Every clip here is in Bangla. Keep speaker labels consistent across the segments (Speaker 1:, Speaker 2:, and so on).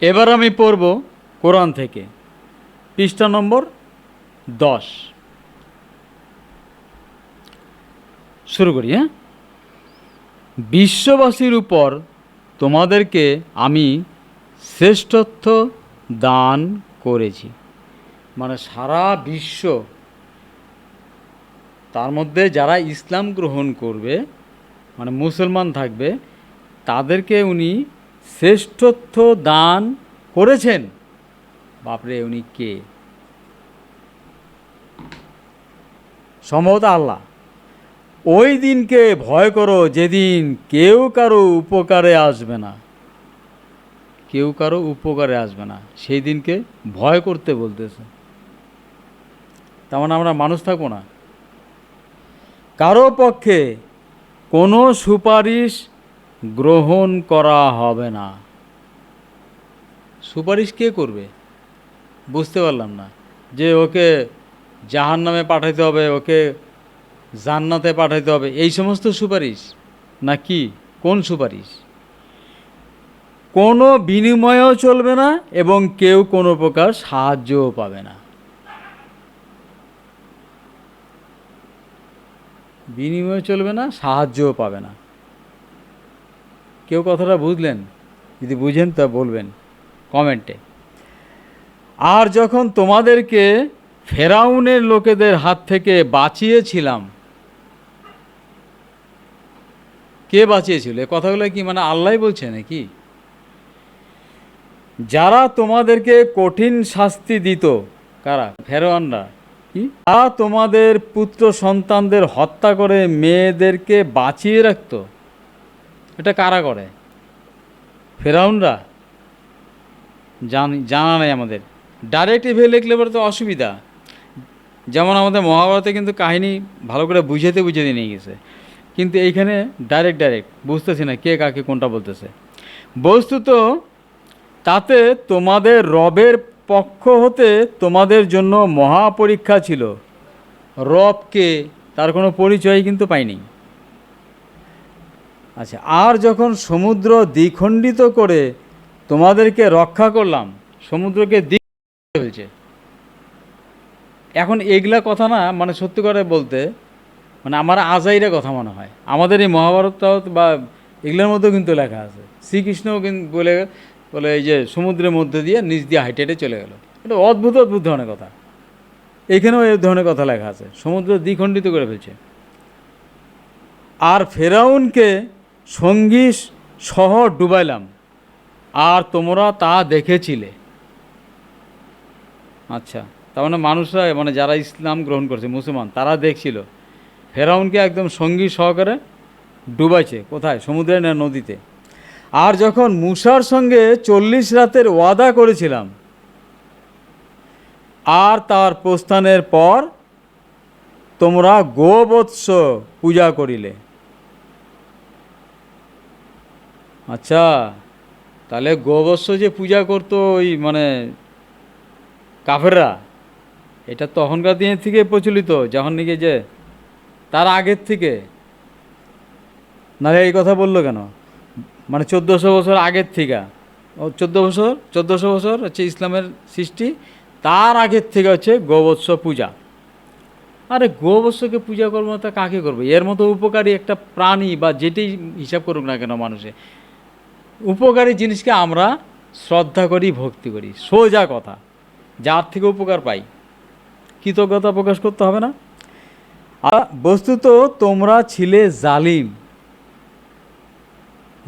Speaker 1: এবার আমি পড়ব কোরআন থেকে, পৃষ্ঠা নম্বর 10। শুরু করি। হ্যাঁ, বিশ্ববাসীর উপর তোমাদেরকে আমি শ্রেষ্ঠত্ব দান করেছি। মানে সারা বিশ্ব, তার মধ্যে যারা ইসলাম গ্রহণ করবে, মানে মুসলমান থাকবে, তাদেরকে উনি শ্রেষ্ঠত্ব দান করেছেন। বাপরে, উনি কে? সম্ভবত আল্লাহ। ওই দিনকে ভয় করো যেদিন কেউ কারো উপকারে আসবে না, কেউ কারো উপকারে আসবে না, সেই দিনকে ভয় করতে বলতেছে। তার মানে আমরা মানুষ থাকবো না, কারো পক্ষে কোনো সুপারিশ গ্রহণ করা হবে না। সুপারিশ কে করবে? বুঝতে পারলাম না। যে ওকে জাহান্নামে পাঠাইতে হবে, ওকে জান্নাতে পাঠাইতে হবে, এই সমস্ত সুপারিশ নাকি? কোন সুপারিশ? কোনো বিনিময়ও চলবে না এবং কেউ কোনো প্রকার সাহায্যও পাবে না। বিনিময় চলবে না, সাহায্যও পাবে না। কেউ কথাটা বুঝলেন? যদি বুঝেন তা বলবেন কমেন্টে। আর যখন তোমাদেরকে ফেরাউনের লোকেদের হাত থেকে বাঁচিয়েছিলাম, কে বাঁচিয়েছিল? এ কথাগুলো কি মানে আল্লাহ বলছে নাকি? যারা তোমাদেরকে কঠিন শাস্তি দিত, কারা? ফেরাউনরা। কি? তারা তোমাদের পুত্র সন্তানদের হত্যা করে মেয়েদেরকে বাঁচিয়ে রাখত। এটা কারা করে? ফেরাউনরা। জানা নেই আমাদের। ডাইরেক্ট এভাবে লিখলে পরে তো অসুবিধা। যেমন আমাদের মহাভারতে কিন্তু কাহিনী ভালো করে বুঝাতে নিয়ে গেছে, কিন্তু এইখানে ডাইরেক্ট বুঝতেছি না কে কাকে কোনটা বলতেছে। বস্তুত তাতে তোমাদের রবের পক্ষ হতে তোমাদের জন্য মহা পরীক্ষা ছিল। রবকে, তার কোনো পরিচয় কিন্তু পাইনি। আচ্ছা, আর যখন সমুদ্র দ্বিখণ্ডিত করে তোমাদেরকে রক্ষা করলাম, সমুদ্রকে দ্বিখ হয়েছে। এখন এগুলা কথা না, মানে সত্যি করে বলতে মানে আমার আজাইরা কথা মনে হয়। আমাদের এই মহাভারতটাও বা এগুলোর মধ্যেও কিন্তু লেখা আছে। শ্রীকৃষ্ণও কিন্তু বলে বলে এই যে সমুদ্রের মধ্যে দিয়ে নিচ দিয়ে হাইটে হেঁটে চলে গেল। এটা অদ্ভুত অদ্ভুত ধরনের কথা। এখানেও এই ধরনের কথা লেখা আছে, সমুদ্র দ্বিখণ্ডিত করে ফেলছে। আর ফেরাউনকে সঙ্গী সহ ডুবাইলাম, আর তোমরা তা দেখেছিলে। আচ্ছা, তার মানে মানুষরা, মানে যারা ইসলাম গ্রহণ করছে, মুসলমান, তারা দেখছিল ফেরাউনকে একদম সঙ্গী সহকারে ডুবাইছে। কোথায়? সমুদ্রে না নদীতে? আর যখন মূসার সঙ্গে 40 রাতের ওয়াদা করেছিলাম, আর তার প্রস্থানের পর তোমরা গোবৎস পূজা করিলে। আচ্ছা, তাহলে গোবৎস যে পূজা করতো ওই মানে কাফেররা, এটা তখনকার দিনের থেকে প্রচলিত, যখন নাকি যে তার আগের থেকে। নাহলে এই কথা বললো কেন? মানে 1400 বছর আগের থেকে। ও 1400 বছর হচ্ছে ইসলামের সৃষ্টি, তার আগের থেকে হচ্ছে গোবৎস পূজা। আরে গোবৎসকে পূজা করবো তা কাকে করবে? এর মতো উপকারী একটা প্রাণী বা যেটি হিসাব করুক না কেন মানুষে, উপকারী জিনিসকে আমরা শ্রদ্ধা করি, ভক্তি করি। সোজা কথা, যার থেকে উপকার পাই কৃতজ্ঞতা প্রকাশ করতে হবে না? আর বস্তুত তোমরা ছিলে জালিম।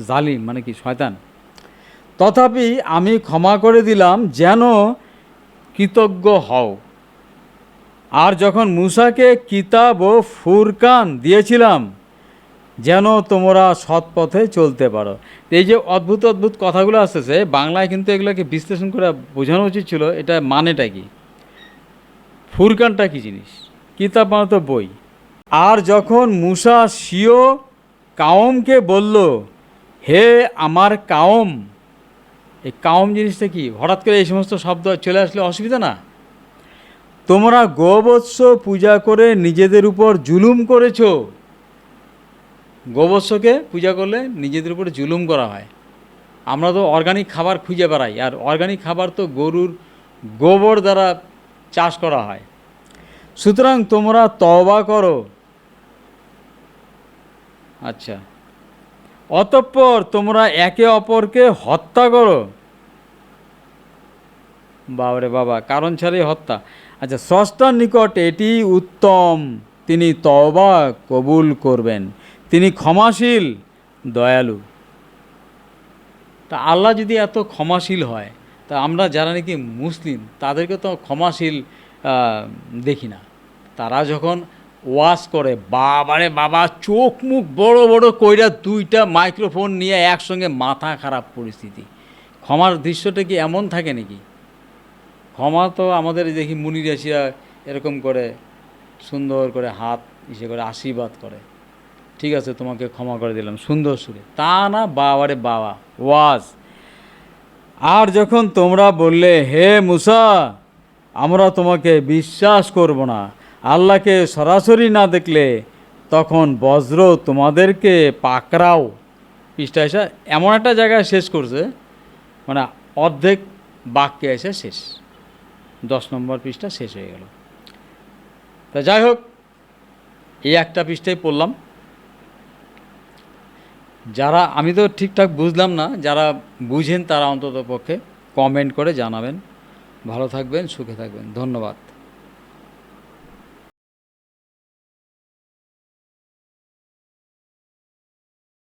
Speaker 1: জালিম মানে কি? শয়তান। তথাপি আমি ক্ষমা করে দিলাম যেন কৃতজ্ঞ হও। আর যখন মূসাকে কিতাব ও ফুরকান দিয়েছিলাম, যেন তোমরা সৎ পথে চলতে পারো। এই যে অদ্ভুত অদ্ভুত কথাগুলো আসতেছে বাংলায়, কিন্তু এগুলোকে বিশ্লেষণ করে বোঝানো উচিত ছিল এটা মানেটা কি। ফুরকানটা কি জিনিস? কিতাব মানে তো বই। আর যখন মূসা স্বীয় কাওমকে বলল, হে আমার কাওম, এই কাওম জিনিসটা কি? হঠাৎ করে এই সমস্ত শব্দ চলে আসলে অসুবিধা না? তোমরা গোবৎস পূজা করে নিজেদের উপর জুলুম করেছো। গোবৎসকে পূজা করলে নিজেদের উপরে জুলুম করা হয়। আমরা তো অর্গানিক খাবার খুঁজে বেড়াই, আর অর্গানিক খাবার তো গরুর গোবর দ্বারা চাষ করা হয়। সুতরাং তোমরা তওবা করো। আচ্ছা, অতঃপর তোমরা একে অপরকে হত্যা করো। বাবারে বাবা, কারণ ছাড়াই হত্যা। আচ্ছা, স্রষ্টার নিকট এটি উত্তম, তিনি তওবা কবুল করবেন, তিনি ক্ষমাশীল দয়ালু। তা আল্লাহ যদি এত ক্ষমাশীল হয়, তা আমরা যারা নাকি মুসলিম তাদেরকে তো ক্ষমাশীল দেখি না। তারা যখন ওয়াজ করে, বাবারে বাবা, চোখ মুখ বড় বড় কইরা দুইটা মাইক্রোফোন নিয়ে একসঙ্গে, মাথা খারাপ পরিস্থিতি। ক্ষমার দৃশ্যটা কি এমন থাকে নাকি? ক্ষমা তো আমাদের দেখি মুনির আসিয়া এরকম করে সুন্দর করে হাত ইসে করে আশীর্বাদ করে, ঠিক আছে তোমাকে ক্ষমা করে দিলাম, সুন্দর সুরে। তা না, বাবারে বাবা, ওয়াজ। আর যখন তোমরা বললে, হে মুসা, আমরা তোমাকে বিশ্বাস করব না আল্লাহকে সরাসরি না দেখলে, তখন বজ্র তোমাদেরকে পাকড়াও। পৃষ্ঠা এসে এমন একটা জায়গায় শেষ করছে, মানে অর্ধেক বাক্যে এসে শেষ, 10 নম্বর পৃষ্ঠা শেষ হয়ে গেল। তা যাই হোক, এই একটা পৃষ্ঠায় পড়লাম। যারা, আমি তো ঠিকঠাক বুঝলাম না, যারা বুঝেন তারা অন্তত পক্ষে কমেন্ট করে জানাবেন। ভালো থাকবেন, সুখে থাকবেন, ধন্যবাদ।